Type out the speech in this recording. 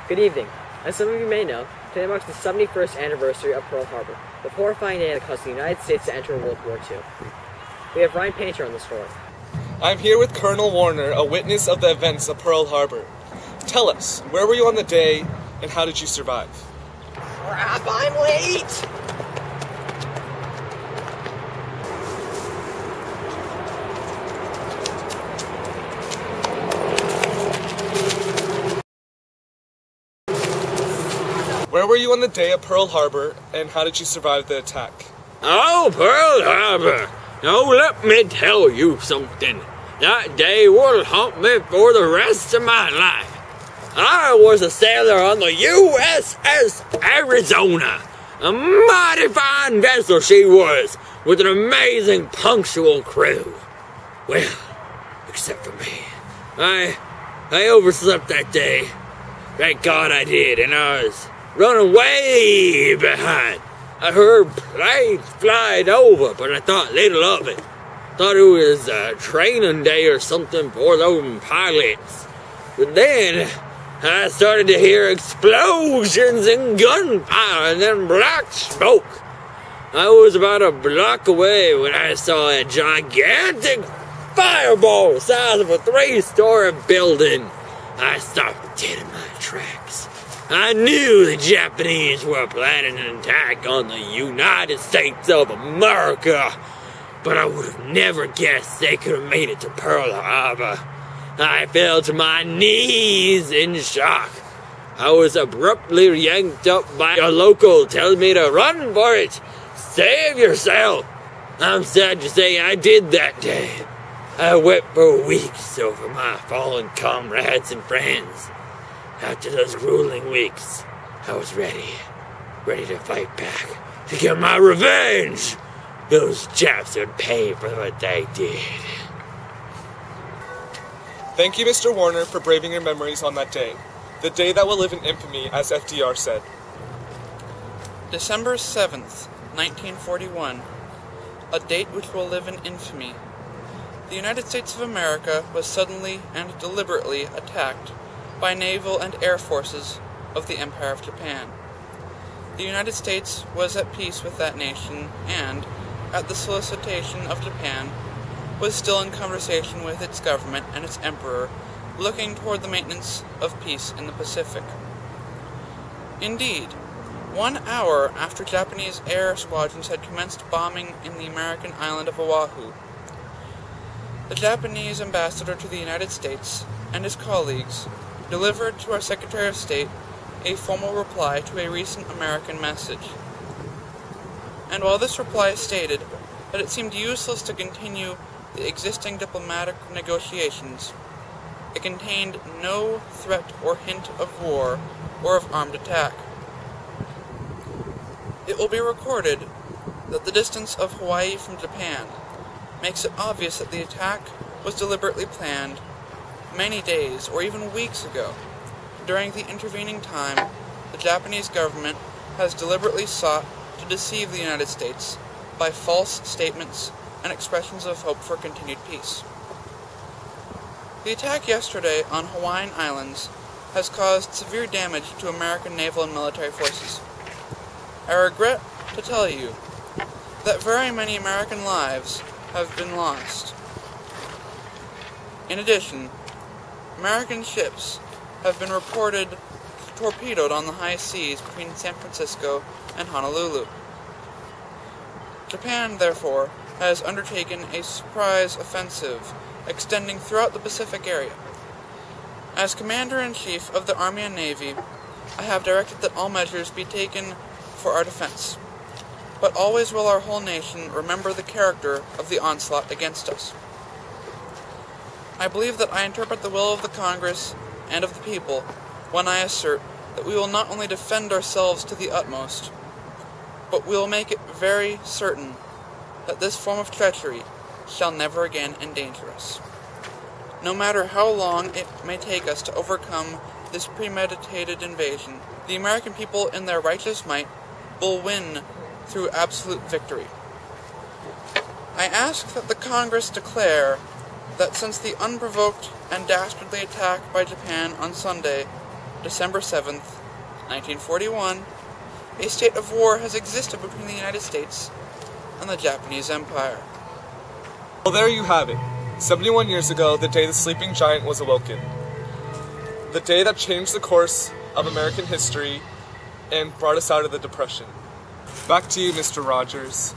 Good evening. As some of you may know, today marks the 71st anniversary of Pearl Harbor, the horrifying day that caused the United States to enter World War II. We have Paynter on the story. I'm here with Colonel Warner, a witness of the events of Pearl Harbor. Tell us, where were you on the day, and how did you survive? Crap, I'm late! Where were you on the day at Pearl Harbor, and how did you survive the attack? Oh, Pearl Harbor! Now let me tell you something. That day will haunt me for the rest of my life. I was a sailor on the USS Arizona. A mighty fine vessel she was, with an amazing punctual crew. Well, except for me. I overslept that day. Thank God I did, and I was running way behind. I heard planes flying over, but I thought little of it. Thought it was a training day or something for those pilots. But then I started to hear explosions and gunfire and then black smoke. I was about a block away when I saw a gigantic fireball the size of a 3-story building. I stopped dead in my tracks. I knew the Japanese were planning an attack on the United States of America, but I would have never guessed they could have made it to Pearl Harbor. I fell to my knees in shock. I was abruptly yanked up by a local telling me to run for it. Save yourself. I'm sad to say I did that day. I wept for weeks over my fallen comrades and friends. After those grueling weeks, I was ready to fight back, to get my revenge. Those Japs would pay for what they did. Thank you, Mr. Warner, for braving your memories on that day. The day that will live in infamy, as FDR said. December 7th, 1941. A date which will live in infamy. The United States of America was suddenly and deliberately attacked by naval and air forces of the Empire of Japan. The United States was at peace with that nation and, at the solicitation of Japan, was still in conversation with its government and its emperor, looking toward the maintenance of peace in the Pacific. Indeed, 1 hour after Japanese air squadrons had commenced bombing in the American island of Oahu, the Japanese ambassador to the United States and his colleagues delivered to our Secretary of State a formal reply to a recent American message. And while this reply stated that it seemed useless to continue the existing diplomatic negotiations, it contained no threat or hint of war or of armed attack. It will be recorded that the distance of Hawaii from Japan makes it obvious that the attack was deliberately planned many days or even weeks ago. During the intervening time, the Japanese government has deliberately sought to deceive the United States by false statements and expressions of hope for continued peace. The attack yesterday on Hawaiian Islands has caused severe damage to American naval and military forces. I regret to tell you that very many American lives have been lost. In addition, American ships have been reported torpedoed on the high seas between San Francisco and Honolulu. Japan, therefore, has undertaken a surprise offensive extending throughout the Pacific area. As Commander-in-Chief of the Army and Navy, I have directed that all measures be taken for our defense, but always will our whole nation remember the character of the onslaught against us. I believe that I interpret the will of the Congress and of the people when I assert that we will not only defend ourselves to the utmost, but we will make it very certain that this form of treachery shall never again endanger us. No matter how long it may take us to overcome this premeditated invasion, the American people in their righteous might will win through absolute victory. I ask that the Congress declare that since the unprovoked and dastardly attack by Japan on Sunday, December 7th, 1941, a state of war has existed between the United States and the Japanese Empire. Well, there you have it. 71 years ago, the day the sleeping giant was awoken. The day that changed the course of American history and brought us out of the Depression. Back to you, Mr. Rogers.